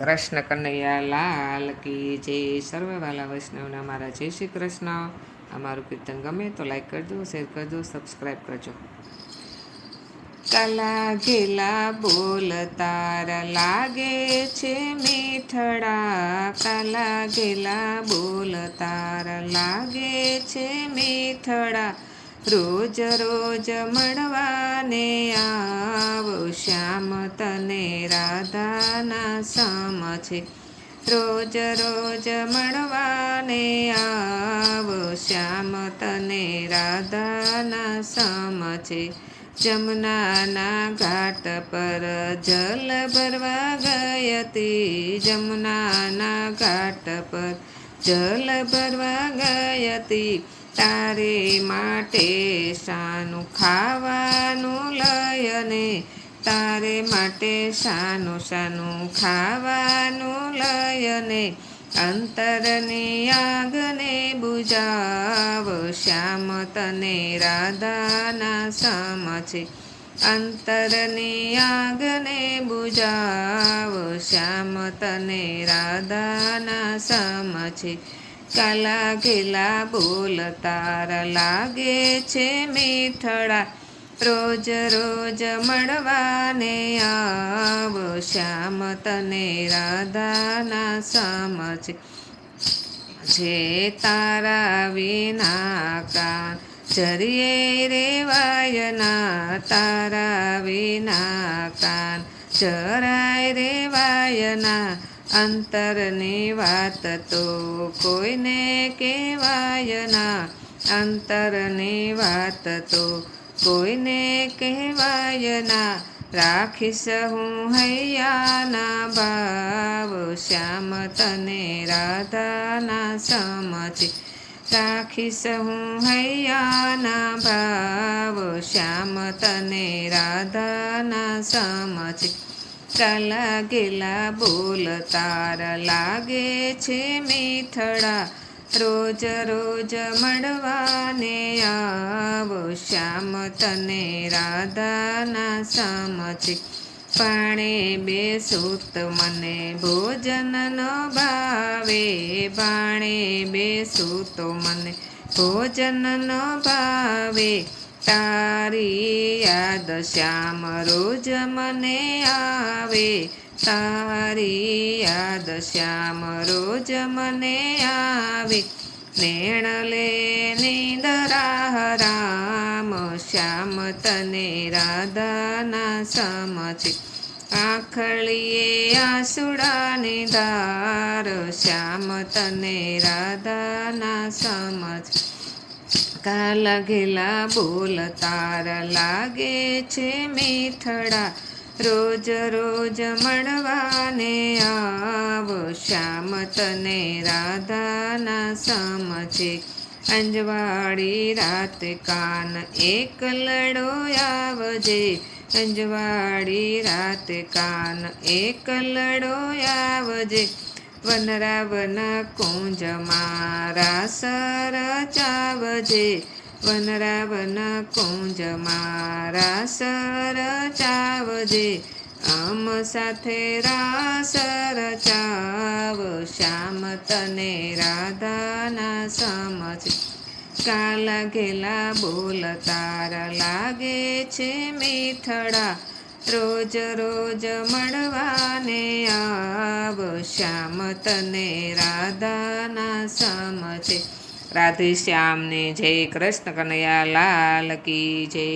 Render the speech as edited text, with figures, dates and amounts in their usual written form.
કૃષ્ણ કનૈયા લાલ કી જય. સર્વે વાલા વૈષ્ણવના મારા જય શ્રી કૃષ્ણ. અમારું કીર્તન ગમે તો લાઈક કરજો, શેર કરજો, સબસ્ક્રાઈબ કરજો. કાલા ઘેલા બોલ તારા લાગે છે મીઠડા, કાલા ઘેલા બોલ તારા લાગે છે મીઠડા, રોજ રોજ મળવાને આવો શ્યામ તને રાધાના સમ છે, રોજ રોજ મળવાને આવો શ્યામ તને રાધાના સમ છે. જમુનાના ઘાટ પર જલ ભરવા ગઈ હતી, જમુનાના ઘાટ પર જલ ભરવા ગઈ હતી, તારે માટે શાનું ખાવાનું લયને, તારે માટે શાનું શાનું ખાવાનું લયને, અંતરની આગને બુજાવ શ્યામ તને રાધાના સમ છે, અંતરની આગને બુજાવ શ્યામ તને રાધાના સમ છે. કાલા ઘેલા બોલ તારા લાગે છે મીઠડા, રોજ રોજ મળવાને આવો શ્યામ તને રાધાના સમ છે. જે તારા વિના કાન જરીએ રેવાયના, તારા વિના કાન જરાય રેવાયના, અંતરની વાત તો કોઈને કહેવાય ના, અંતરની વાત તો કોઈને કહેવાય ના, રાખીશ હું હૈયાના ભાવ શ્યામ તને રાધાના સમ છે, રાખીશ હું હૈયાના ભાવ શ્યામ તને રાધાના સમ છે. કાલા ઘેલા બોલ તારા લાગે છે મીઠડા, રોજ રોજ મળવાને આવો શ્યામ તને રાધાના સમ છે. પાણે બેસું તો મને ભોજન ન ભાવે, પાણે બેસું તો મને ભોજન ન ભાવે, તારી યાદ શ્યામ રોજ મને આવે, તારી યાદ શ્યામ રોજ મને આવે, નેણ લે નિંદરા રામ શ્યામ તને રાધાના સમ છે, આંખળીએ આંસુડાની ધાર શ્યામ તને રાધાના સમ છે. કાલા ઘેલા બોલ તારા લાગે છે મીઠડા, રોજ રોજ મળવાને આવો શ્યામ તને રાધાના સમ છે. અંજવાળી રાત કાન એકલડો આવજે, અંજવાળી રાત કાન એકલડો આવજે, વનરાવન કુંજમાં રાસ રચાવજે, વનરાવન કુંજમાં રાસ રચાવજે, આમ સાથે રાસ રચાવ શ્યામ તને રાધાના સમ છે. કાલા ઘેલા બોલ તારા લાગે છે મીઠડા, રોજ રોજ મળવાને આવ શ્યામ તને રાધાના સમ છે. રાધે શ્યામને જય. કૃષ્ણ કનૈયા લાલ કી જય.